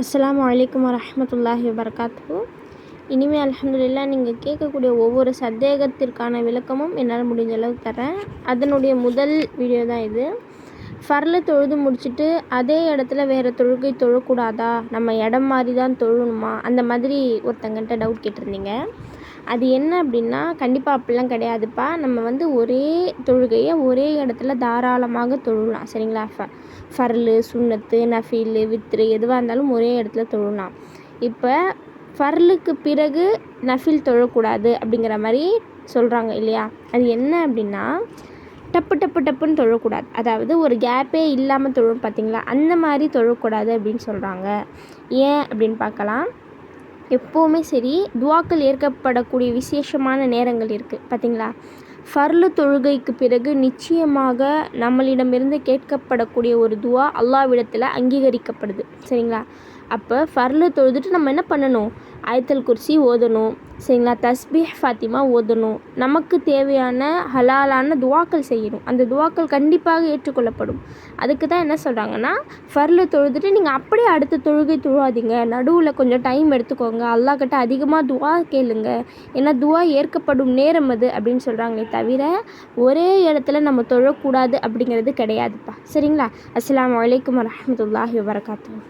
அஸ்ஸலாமு அலைக்கும் வரஹ்மத்துல்லாஹி வபரகாத்துஹு. இனிமேல் அல்ஹம்துலில்லாஹ் நீங்கள் கேட்கக்கூடிய ஒவ்வொரு சந்தேகத்திற்கான விளக்கமும் என்னால் முடிஞ்ச அளவுக்கு தரேன். அதனுடைய முதல் வீடியோ தான் இது. ஃபர்ல தொழுது முடிச்சுட்டு அதே இடத்துல வேறு தொழுகை தொழக்கூடாதா, நம்ம இடம் மாதிரி தான் தொழணுமா, அந்த மாதிரி ஒருத்தங்கிட்ட டவுட் கேட்டிருந்தீங்க. அது என்ன அப்படின்னா, கண்டிப்பாக அப்படிலாம் கிடையாதுப்பா. நம்ம ஒரே தொழுகையை ஒரே இடத்துல தாராளமாக தொழலாம். சரிங்களா? ஃபர்லு, சுன்னத்து, நஃபீலு, வித்ரு எதுவாக இருந்தாலும் ஒரே இடத்துல தொழலாம். இப்போ ஃபர்லுக்கு பிறகு நஃபில் தொழக்கூடாது அப்படிங்கிற மாதிரி சொல்கிறாங்க இல்லையா? அது என்ன அப்படின்னா, டப்புன்னு தொழக்கூடாது. அதாவது ஒரு கேப்பே இல்லாமல் தொழும் பார்த்தீங்களா, அந்த மாதிரி தொழக்கூடாது அப்படின்னு சொல்கிறாங்க. ஏன் அப்படின்னு பார்க்கலாம். எப்போவுமே சரி, துவாக்கள் ஏற்கப்படக்கூடிய விசேஷமான நேரங்கள் இருக்குது பார்த்தீங்களா. ஃபர்லு தொழுகைக்கு பிறகு நிச்சயமாக நம்மளிடமிருந்து கேட்கப்படக்கூடிய ஒரு துவா அல்லாஹ்விடத்தில் அங்கீகரிக்கப்படுது. சரிங்களா? அப்போ ஃபர்லு தொழுதுட்டு நம்ம என்ன பண்ணணும்? ஆயத்துல் குர்சி ஓதணும். சரிங்களா? தஸ்பீஹ் ஃபாத்திமா ஓதணும். நமக்கு தேவையான ஹலாலான துவாக்கள் செய்யணும். அந்த துவாக்கள் கண்டிப்பாக ஏற்றுக்கொள்ளப்படும். அதுக்கு தான் என்ன சொல்கிறாங்கன்னா, ஃபர்லு தொழுதுட்டு நீங்கள் அப்படியே அடுத்த தொழுகை தொழாதீங்க, நடுவில் கொஞ்சம் டைம் எடுத்துக்கோங்க, அல்லாஹ் கிட்ட அதிகமாக துவா கேளுங்க, ஏன்னா துவா ஏற்கப்படும் நேரம் அது அப்படின்னு சொல்கிறாங்களே தவிர ஒரே இடத்துல நம்ம தொழக்கூடாது அப்படிங்கிறது கிடையாதுப்பா. சரிங்களா? அஸ்ஸலாமு அலைக்கும் வரஹ்மத்துல்லாஹி வபரகாத்துஹு.